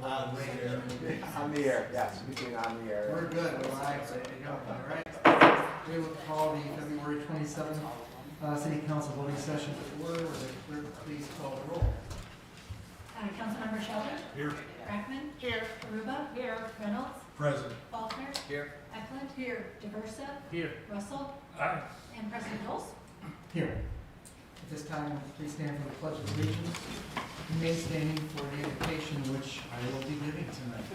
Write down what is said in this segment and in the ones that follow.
On the air. On the air, yes, between on the air. We're good, we're live, ready to go, all right? We will call the February 27th City Council voting session to order. Will the clerk please call the roll? Councilmember Sheldon. Here. Brackman. Here. Aruba. Here. Reynolds. Present. Faulkner. Here. Eklund. Here. DeVersa. Here. Russell. Aye. And President Knowles. Here. At this time, please stand for the Pledge of Allegiance. Remain standing for the invocation which I will be giving tonight.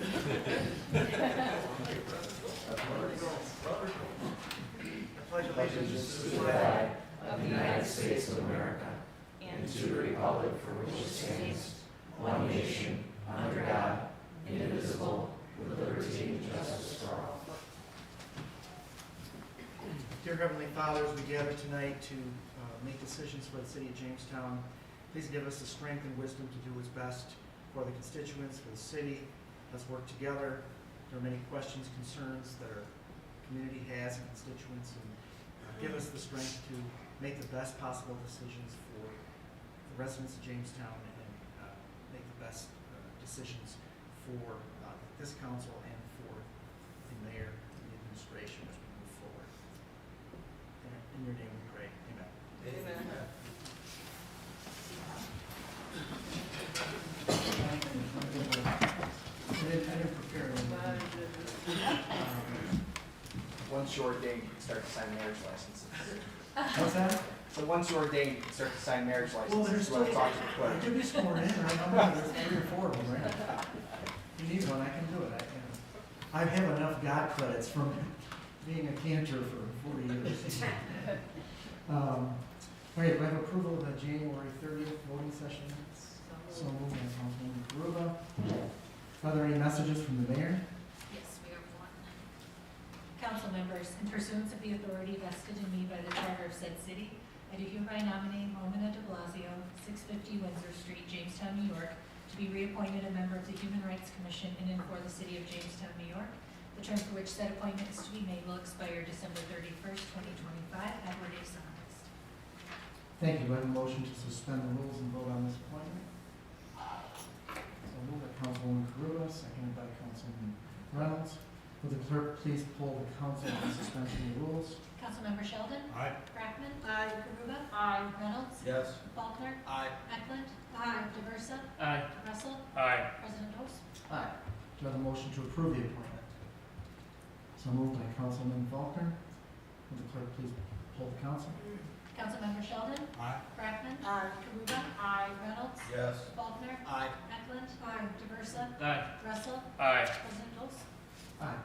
Pledge allegiance to the flag of the United States of America and to the republic for which it stands, one nation, under God, indivisible, with liberty and justice for all. Dear Heavenly Father, as we gather tonight to make decisions for the city of Jamestown, please give us the strength and wisdom to do what's best for the constituents, for the city. Let's work together. There are many questions, concerns that our community has and constituents, and give us the strength to make the best possible decisions for the residents of Jamestown and make the best decisions for this council and for the mayor and the administration as we move forward. In your name we pray. Amen. Amen. I didn't prepare anything. Once you're ordained, you can start to sign marriage licenses. What's that? So once you're ordained, you can start to sign marriage licenses. Well, there's You want to still, talk to the I clerk. could be sworn in, right? I don't know, there's 3 or 4 of them, right? If you need one, I can do it. I have enough God credits from being a cantor for 40 years. Okay, do I have approval of the January 30th voting session minutes? So moved by Councilman Karuba. Are there any messages from the mayor? Yes, we have one. Council members, in pursuance of the authority vested in me by the charter of said city, I do hereby nominate Mona de Blasio, 650 Windsor Street, Jamestown, New York, to be reappointed a member of the Human Rights Commission in and for the city of Jamestown, New York. The term for which said appointment is to be made will expire December 31st, 2025, at where days summarized. Thank you. Do I have a motion to suspend the rules and vote on this appointment? So moved by Councilwoman Karuba, seconded by Councilman Reynolds. Will the clerk please pull the council on suspension of the rules? Councilmember Sheldon. Aye. Brackman. Aye. Karuba. Aye. Reynolds. Yes. Faulkner. Aye. Eklund. Aye. DeVersa. Aye. Russell. Aye. President Knowles. Aye. Do I have a motion to approve the appointment? So moved by Councilman Faulkner. Will the clerk please pull the council? Councilmember Sheldon. Aye. Brackman. Aye. Karuba. Aye. Reynolds. Yes. Faulkner. Aye. Eklund. Aye. DeVersa. Aye. Russell. Aye. President Knowles. Aye.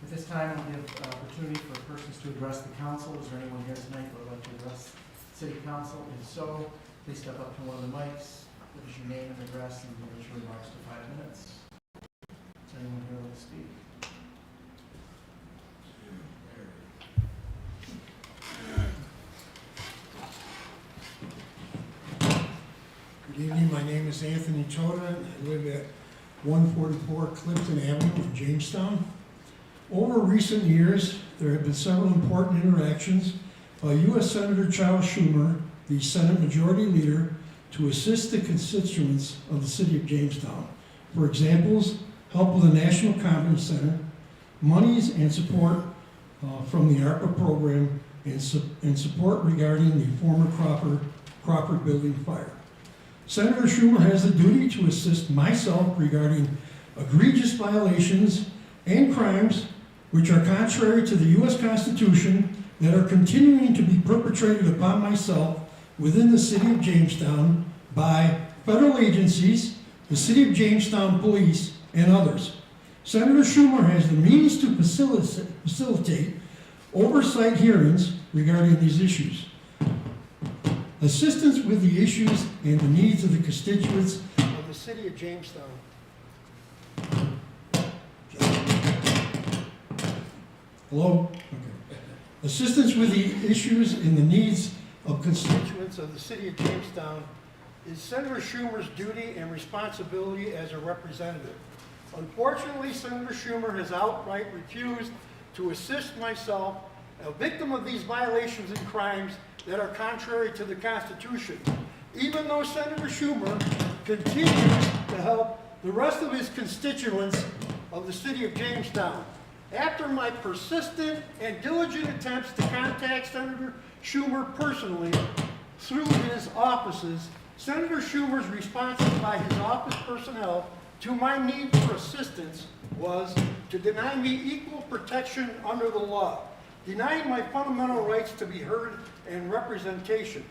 At this time, I'll give opportunity for persons to address the council. Is there anyone here tonight who would like to address city council? If so, please step up to one of the mics, give us your name and address, and limit your remarks to 5 minutes. Is there anyone here who would speak? Good evening, my name is Anthony Toda, and I live at 144 Clifton Avenue in Jamestown. Over recent years, there have been several important interactions by U.S. Senator Charles Schumer, the Senate Majority Leader, to assist the constituents of the city of Jamestown. For examples, help with the National Conference Center, monies and support from the ARPA program, and support regarding the former Crawford Building fire. Senator Schumer has the duty to assist myself regarding egregious violations and crimes which are contrary to the U.S. Constitution that are continuing to be perpetrated upon myself within the city of Jamestown by federal agencies, the city of Jamestown Police, and others. Senator Schumer has the means to facilitate oversight hearings regarding these issues. Assistance with the issues and the needs of the constituents of the city of Jamestown. Hello? Okay. Assistance with the issues and the needs of constituents of the city of Jamestown is Senator Schumer's duty and responsibility as a representative. Unfortunately, Senator Schumer has outright refused to assist myself, a victim of these violations and crimes that are contrary to the Constitution, even though Senator Schumer continues to help the rest of his constituents of the city of Jamestown. After my persistent and diligent attempts to contact Senator Schumer personally through his offices, Senator Schumer's responses by his office personnel to my need for assistance was to deny me equal protection under the law, denying my fundamental rights to be heard and representation,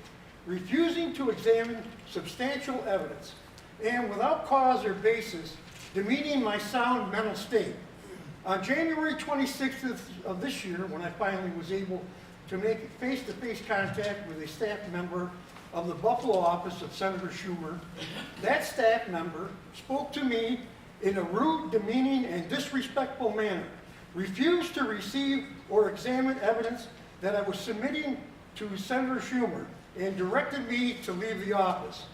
refusing to examine substantial evidence, and without cause or basis, demeaning my sound mental state. On January 26th of this year, when I finally was able to make face-to-face contact with a staff member of the Buffalo office of Senator Schumer, that staff member spoke to me in a rude, demeaning, and disrespectful manner, refused to receive or examine evidence that I was submitting to Senator Schumer, and directed me to leave the office.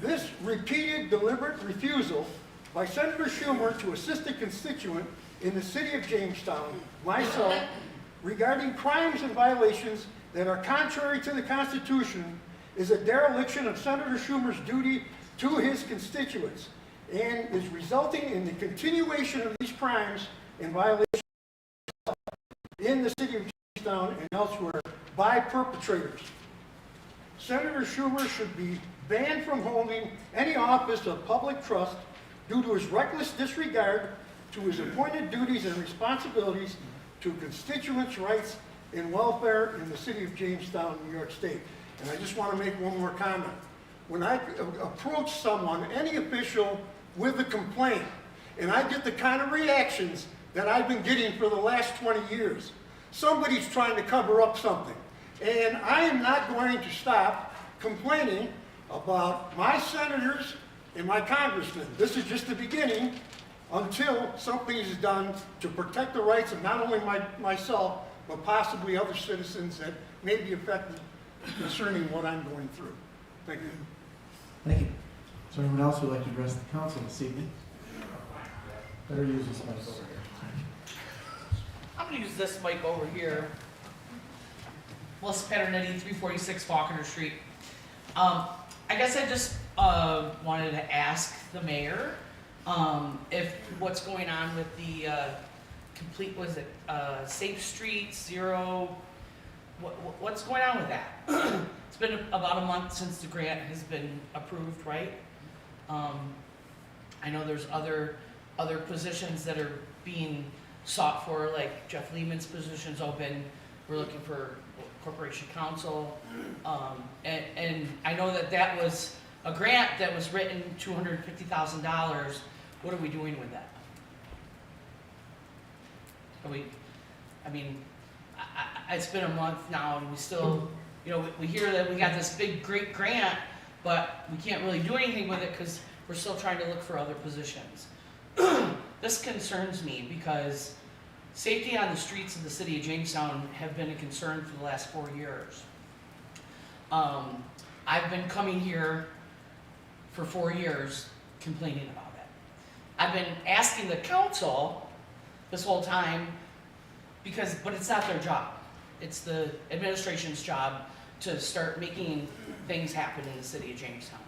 This repeated, deliberate refusal by Senator Schumer to assist a constituent in the city of Jamestown, myself, regarding crimes and violations that are contrary to the Constitution is a dereliction of Senator Schumer's duty to his constituents and is resulting in the continuation of these crimes and violations in the city of Jamestown and elsewhere by perpetrators. Senator Schumer should be banned from holding any office of public trust due to his reckless disregard to his appointed duties and responsibilities to constituents' rights and welfare in the city of Jamestown, New York State. And I just want to make one more comment. When I approach someone, any official, with a complaint, and I get the kind of reactions that I've been getting for the last 20 years, somebody's trying to cover up something. And I am not going to stop complaining about my senators and my congressmen. This is just the beginning until something is done to protect the rights of not only myself, but possibly other citizens that may be affected concerning what I'm going through. Thank you. Thank you. Is there anyone else who would like to address the council this evening? Better use this mic over here. I'm going to use this mic over here. Melissa Paternetti, 346 Faulkner Street. I guess I just wanted to ask the mayor if what's going on with the Safe Streets, Zero, what's going on with that? It's been about a month since the grant has been approved, right? I know there's other positions that are being sought for, like Jeff Lehman's position's open. We're looking for corporation counsel, and I know that was a grant that was written, $250,000. What are we doing with that? It's been a month now, and we still, we hear that we got this big, great grant, but we can't really do anything with it because we're still trying to look for other positions. This concerns me because safety on the streets of the city of Jamestown have been a concern for the last 4 years. I've been coming here for 4 years complaining about it. I've been asking the council this whole time but it's not their job. It's the administration's job to start making things happen in the city of Jamestown.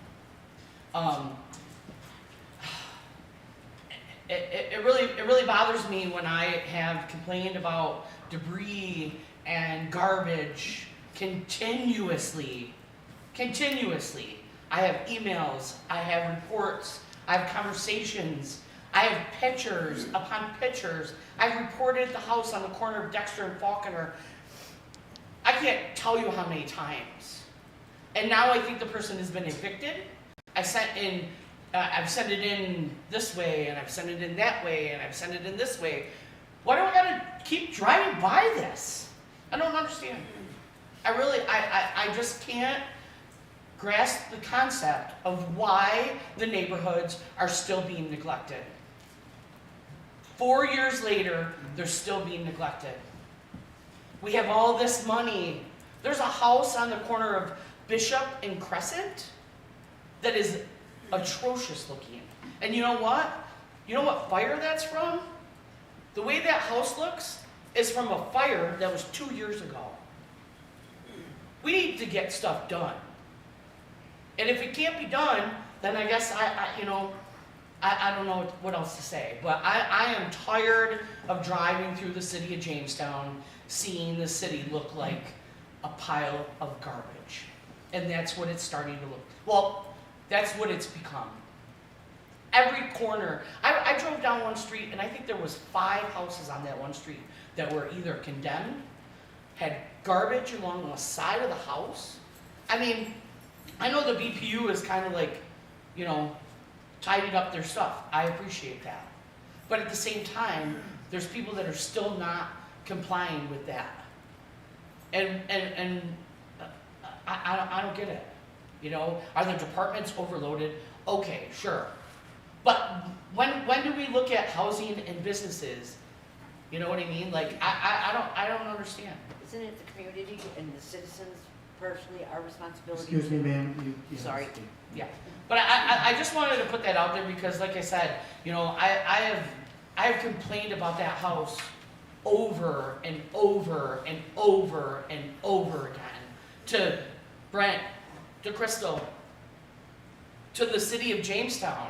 It really bothers me when I have complained about debris and garbage continuously. I have emails, I have reports, I have conversations, I have pictures upon pictures. I've reported the house on the corner of Dexter and Faulkner. I can't tell you how many times. And now I think the person has been evicted. I've sent it in this way, and I've sent it in that way, and I've sent it in this way. Why do I gotta keep driving by this? I don't understand. I just can't grasp the concept of why the neighborhoods are still being neglected. 4 years later, they're still being neglected. We have all this money. There's a house on the corner of Bishop and Crescent that is atrocious looking. And you know what? You know what fire that's from? The way that house looks is from a fire that was 2 years ago. We need to get stuff done. And if it can't be done, then I guess I don't know what else to say, but I am tired of driving through the city of Jamestown, seeing the city look like a pile of garbage. And that's what it's starting to look, well, that's what it's become. Every corner, I drove down one street and I think there was 5 houses on that one street that were either condemned, had garbage along the side of the house. I mean, I know the BPU is kind of like, you know, tidied up their stuff. I appreciate that. But at the same time, there's people that are still not complying with that. And I don't get it. You know, are the departments overloaded? Okay, sure. But when do we look at housing and businesses? You know what I mean? Like, I don't understand. Isn't it the community and the citizens partially our responsibility? Excuse me, ma'am, you have Sorry. to speak. Yeah, but I just wanted to put that out there because, like I said, you know, I have complained about that house over and over and over and over again to Brent, to Crystal, to the city of Jamestown,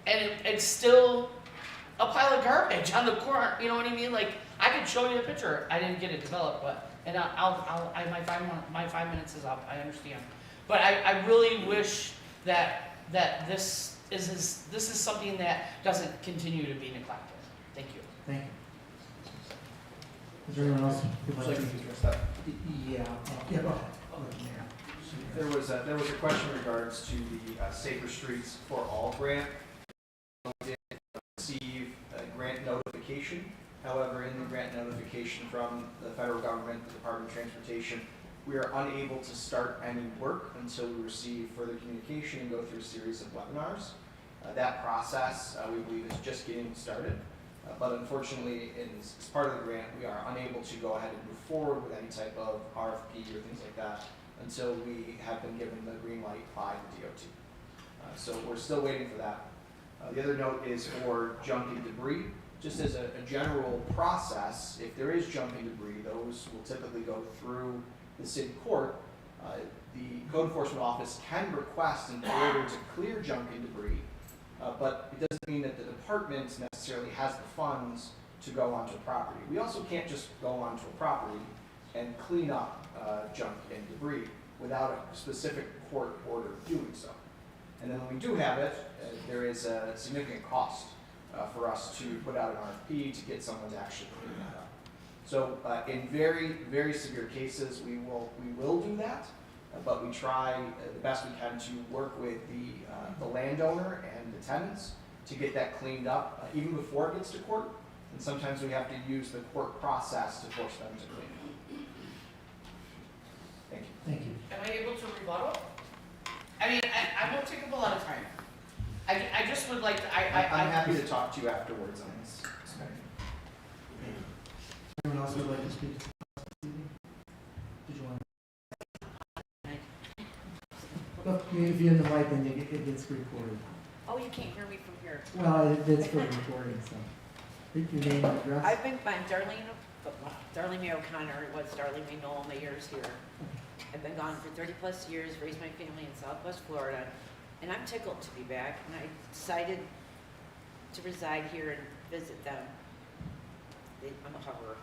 and it's still a pile of garbage on the corner. You know what I mean? Like, I could show you the picture. I didn't get it developed, but and my 5 minutes is up. I understand, but I really wish that this is something that doesn't continue to be neglected. Thank you. Thank you. Is there anyone else who'd Would like you to? like to address that? Yeah, go ahead. There was a question in regards to the Safer Streets for All grant. We did receive a grant notification. However, in the grant notification from the federal government, the Department of Transportation, we are unable to start any work until we receive further communication and go through a series of webinars. That process, we believe, is just getting started. But unfortunately, as part of the grant, we are unable to go ahead and move forward with any type of RFP or things like that until we have been given the green light by the DOT. So we're still waiting for that. The other note is for junk and debris. Just as a general process, if there is junk and debris, those will typically go through the city court. The code enforcement office can request an order to clear junk and debris, but it doesn't mean that the department necessarily has the funds to go onto a property. We also can't just go onto a property and clean up junk and debris without a specific court order doing so. And then when we do have it, there is a significant cost for us to put out an RFP to get someone to actually clean that up. So in very, very severe cases, we will do that, but we try the best we can to work with the landowner and the tenants to get that cleaned up even before it gets to court. And sometimes we have to use the court process to force them to clean it. Thank you. Thank you. Am I able to rebuttal? I mean, I won't take up a lot of time. I just would like to, I'm happy to talk to you afterwards on this. Anyone else would like to speak? Did you want to? Look, if you're in the mic, then it gets recorded. Oh, you can't hear me from here. Well, it's for recording, so. Your name and address? I'm Darlene May O'Connor, it was Darlene May Noel, my years here. I've been gone for 30+ years, raised my family in Southwest Florida, and I'm tickled to be back, and I decided to reside here and visit them. I'm a hoverer.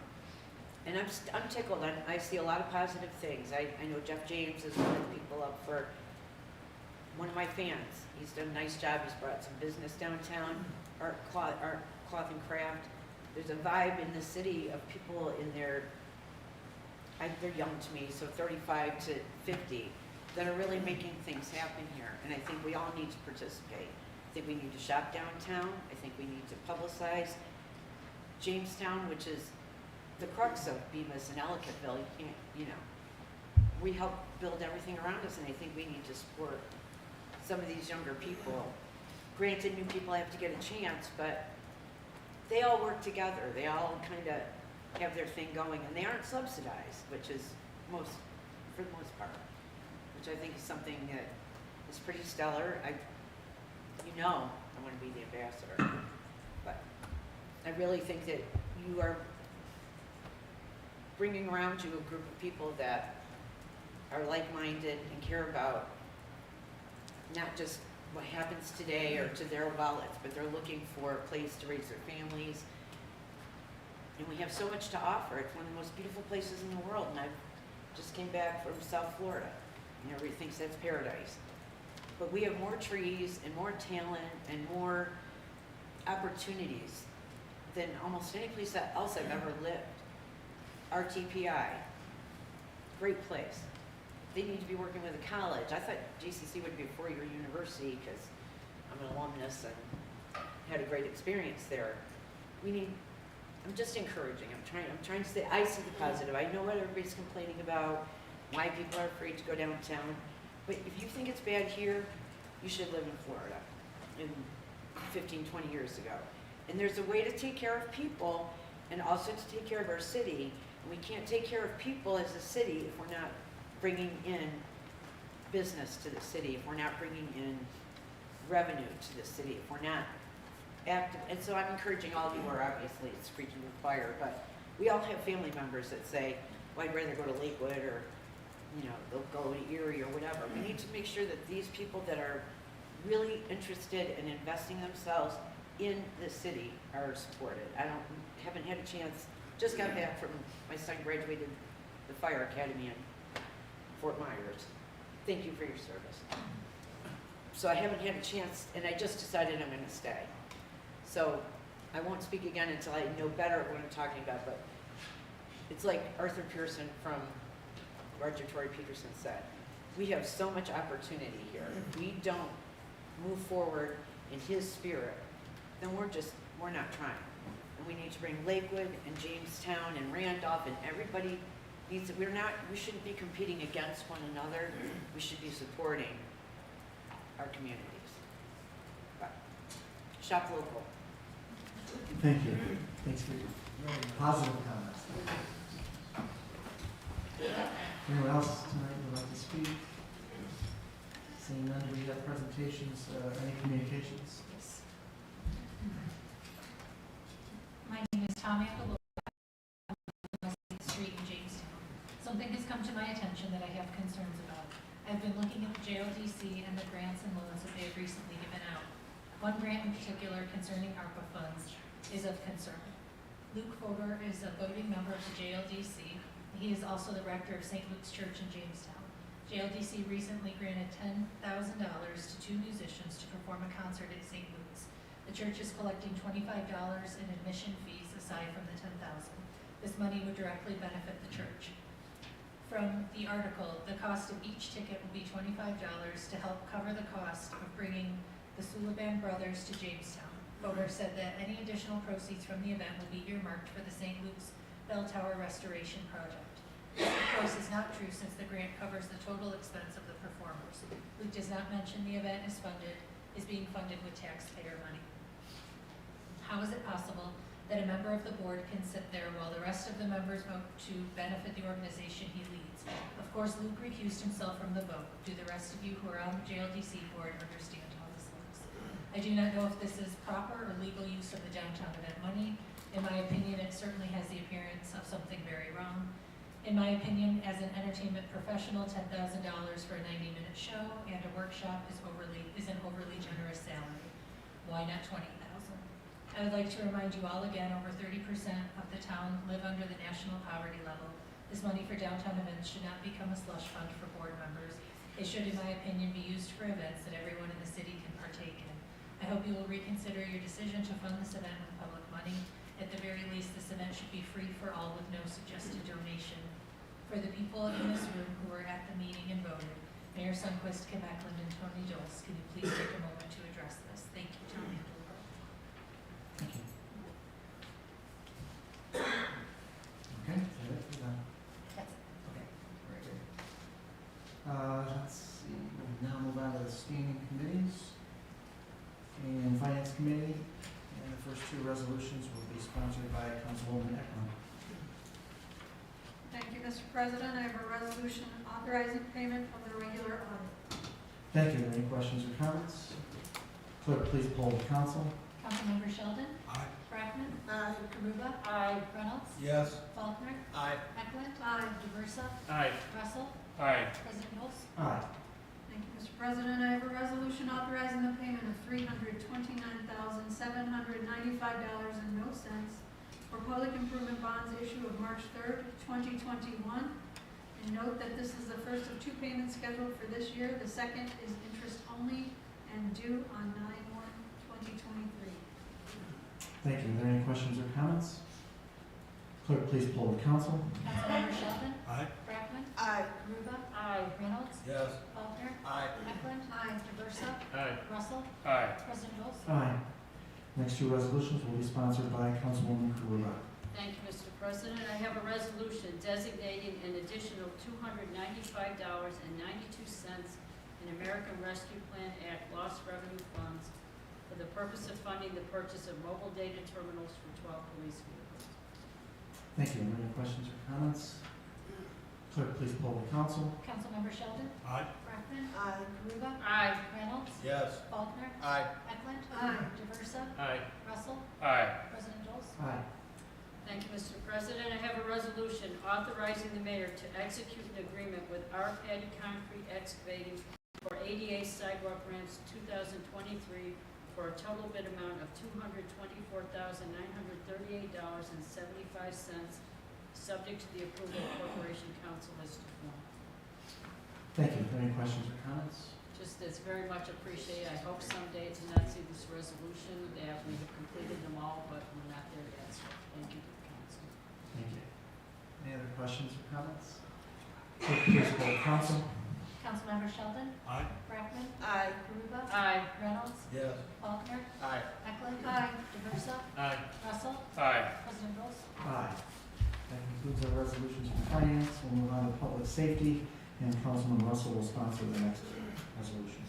And I'm tickled. I see a lot of positive things. I know Jeff James is one of the people up for one of my fans. He's done a nice job. He's brought some business downtown, art, cloth and craft. There's a vibe in the city of people in their, they're young to me, so 35 to 50, that are really making things happen here. And I think we all need to participate. I think we need to shop downtown. I think we need to publicize Jamestown, which is the crux of Bemis and Ellicottville. You can't, we help build everything around us, and I think we need to support some of these younger people. Granted, new people have to get a chance, but they all work together. They all kind of have their thing going, and they aren't subsidized, which is for the most part, which I think is something that is pretty stellar. I want to be the ambassador, but I really think that you are bringing around you a group of people that are like-minded and care about not just what happens today or to their wallets, but they're looking for a place to raise their families. And we have so much to offer. It's one of the most beautiful places in the world, and I just came back from South Florida, and everybody thinks that's paradise. But we have more trees and more talent and more opportunities than almost any place else I've ever lived. RTPI, great place. They need to be working with a college. I thought JCC would be a four-year university because I'm an alumnus and had a great experience there. I'm just encouraging. I'm trying to say, I see the positive. I know what everybody's complaining about, why people are afraid to go downtown. But if you think it's bad here, you should live in Florida in 15, 20 years ago. And there's a way to take care of people and also to take care of our city. And we can't take care of people as a city if we're not bringing in business to the city, if we're not bringing in revenue to the city, if we're not active. And so I'm encouraging all of you who are obviously it's preaching to the choir, but we all have family members that say, well, I'd rather go to Lakewood or, they'll go to Erie or whatever. We need to make sure that these people that are really interested in investing themselves in the city are supported. Haven't had a chance, just got back from, my son graduated the fire academy in Fort Myers. Thank you for your service. So I haven't had a chance, and I just decided I'm gonna stay. So I won't speak again until I know better what I'm talking about, but it's like Arthur Pearson from Roger Tory Peterson said, we have so much opportunity here. If we don't move forward in his spirit, then we're not trying. And we need to bring Lakewood and Jamestown and Randolph and everybody needs, we shouldn't be competing against one another. We should be supporting our communities. But shop local. Thank you. Thanks for your positive comments. Anyone else tonight would like to speak? Seeing none, do we have presentations, any communications? Yes. My name is Tommy Street in Jamestown. Something has come to my attention that I have concerns about. I've been looking at the JLDC and the grants and loans that they have recently given out. One grant in particular concerning ARPA funds is of concern. Luke Fodor is a voting member of the JLDC. He is also the rector of St. Luke's Church in Jamestown. JLDC recently granted $10,000 to two musicians to perform a concert at St. Luke's. The church is collecting $25 in admission fees aside from the $10,000. This money would directly benefit the church. From the article, the cost of each ticket will be $25 to help cover the cost of bringing the Sullivan brothers to Jamestown. Fodor said that any additional proceeds from the event will be earmarked for the St. Luke's Bell Tower Restoration Project. This, of course, is not true since the grant covers the total expense of the performers. Luke does not mention the event is being funded with taxpayer money. How is it possible that a member of the board can sit there while the rest of the members vote to benefit the organization he leads? Of course, Luke recused himself from the vote. Do the rest of you who are on the JLDC board understand how this looks? I do not know if this is proper or legal use of the downtown event money. In my opinion, it certainly has the appearance of something very wrong. In my opinion, as an entertainment professional, $10,000 for a 90-minute show and a workshop is an overly generous salary. Why not $20,000? I would like to remind you all again, over 30% of the town live under the national poverty level. This money for downtown events should not become a slush fund for board members. It should, in my opinion, be used for events that everyone in the city can partake in. I hope you will reconsider your decision to fund this event with public money. At the very least, this event should be free for all with no suggested donation. For the people in this room who were at the meeting and voted, Mayor Sundquist, Kim Eklund, and Tony Doles, can you please take a moment to address this? Thank you, Tommy. Thank you. Okay, is that it for that? That's it. Okay, very good. Let's see, we'll now move on to the standing committees. And Finance Committee, and the first two resolutions will be sponsored by Councilwoman Eklund. Thank you, Mr. President. I have a resolution authorizing payment from the regular audit. Thank you. Any questions or comments? Clerk, please poll the council. Councilmember Sheldon? Aye. Brackman? Aye. Karuba? Aye. Reynolds? Yes. Faulkner? Aye. Eklund? Aye. DeVersa? Aye. Russell? Aye. President Knowles? Aye. Thank Thank you, Mr. President. I have a resolution authorizing the payment of $329,795.00 for public improvement bonds issue of March 3rd, 2021. And note that this is the first of two payments scheduled for this year. The second is interest only and due on 9/1/2023. Thank you. Are there any questions or comments? Clerk, please poll the council. Councilmember Sheldon. Aye. Brackman. Aye. Karuba. Aye. Reynolds. Yes. Faulkner. Aye. Eklund. Aye. Diversa. Aye. Russell. Aye. President Jones. Aye. Next two resolutions will be sponsored by Councilwoman Karuba. Thank you, Mr. President. I have a resolution designating an additional $295.92 in American Rescue Plan Act lost revenue funds for the purpose of funding the purchase of mobile data terminals for 12 police vehicles. Thank you. Are there any questions or comments? Clerk, please poll the council. Councilmember Sheldon. Aye. Brackman. Aye. Karuba. Aye. Reynolds. Yes. Faulkner. Aye. Eklund. Aye. Diversa. Aye. Russell. Aye. President Jones. Aye. Thank you, Mr. President. I have a resolution authorizing the mayor to execute an agreement with Arpad Concrete Excavating for ADA sidewalk grants 2023 for a total bid amount of $224,938.75, subject to the approval of Corporation Council as to form. Thank you. Are there any questions or comments? Just, it's very much appreciated. I hope someday to not see this resolution, that we have completed them all, but we're not there yet, so thank you to the council. Thank you. Any other questions or comments? Clerk, please poll the council. Councilmember Sheldon. Aye. Brackman. Aye. Karuba. Aye. Reynolds. Yes. Faulkner. Aye. Eklund. Aye. Diversa. Aye. Russell. Aye. President Jones. Aye. That concludes our resolutions for finance. We'll move on to public safety, and Councilman Russell will sponsor the next resolution.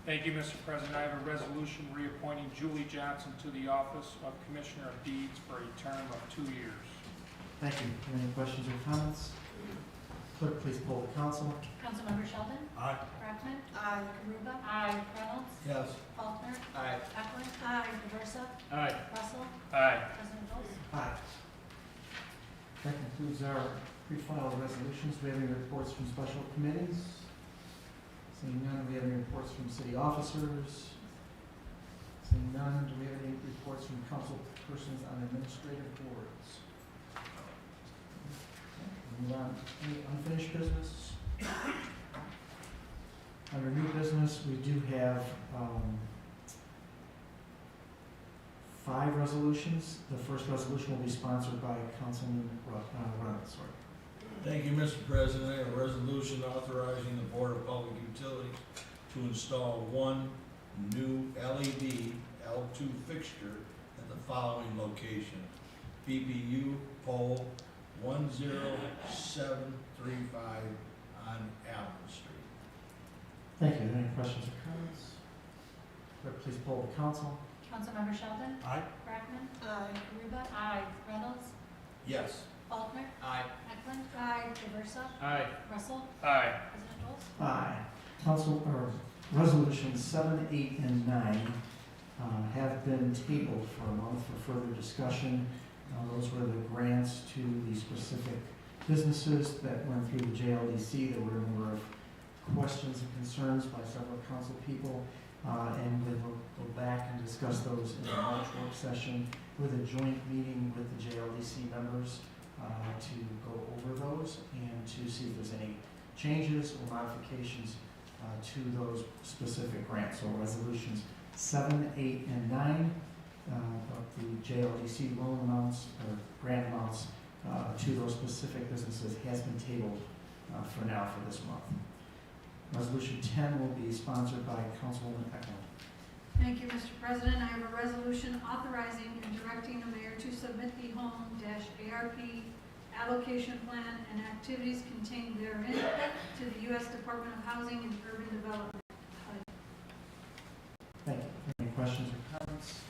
Thank you, Mr. President. I have a resolution reappointing Julie Johnson to the office of Commissioner of Deeds for a term of 2 years. Thank you. Are there any questions or comments? Clerk, please poll the council. Councilmember Sheldon. Aye. Brackman. Aye. Karuba. Aye. Reynolds. Yes. Faulkner. Aye. Eklund. Aye. Diversa. Aye. Russell. Aye. President Jones. Aye. That concludes our pre-filed resolutions. Do we have any reports from special committees? Seeing none, do we have any reports from city officers? Seeing none, do we have any reports from council persons on administrative boards? Move on. Any unfinished business? Under new business, we do have 5 resolutions. The first resolution will be sponsored by Councilman Reynolds. Thank you, Mr. President. I have a resolution authorizing the Board of Public Utilities to install one new LED L2 fixture at the following location: BPU pole 10735 on Allen Street. Thank you. Are there any questions or comments? Clerk, please poll the council. Councilmember Sheldon. Aye. Brackman. Aye. Karuba. Aye. Reynolds. Yes. Faulkner. Aye. Eklund. Aye. Diversa. Aye. Russell. Aye. President Jones. Aye. Council, or resolutions 7, 8, and 9 have been tabled for a month for further discussion. Those were the grants to the specific businesses that went through the JLDC. There were a number of questions and concerns by several council people, and we will go back and discuss those in the March work session with a joint meeting with the JLDC members to go over those and to see if there's any changes or modifications to those specific grants. So resolutions 7, 8, and 9 of the JLDC loan amounts or grant amounts to those specific businesses has been tabled for now for this month. Resolution 10 will be sponsored by Councilwoman Eklund. Thank you, Mr. President. I have a resolution authorizing and directing the mayor to submit the home-ARP allocation plan and activities contained therein to the U.S. Department of Housing and Urban Development. Thank you. Any questions or comments?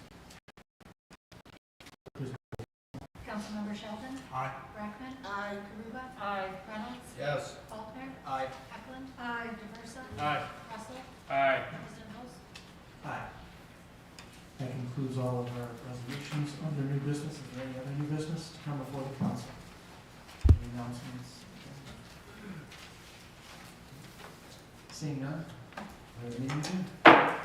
Councilmember Sheldon. Aye. Brackman. Aye. Karuba. Aye. Reynolds. Yes. Faulkner. Aye. Eklund. Aye. Diversa. Aye. Russell. Aye. President Jones. Aye. That concludes all of our resolutions. Under new business, is there any other new business to come before the council? Any announcements? Seeing none, we have a meeting adjourned.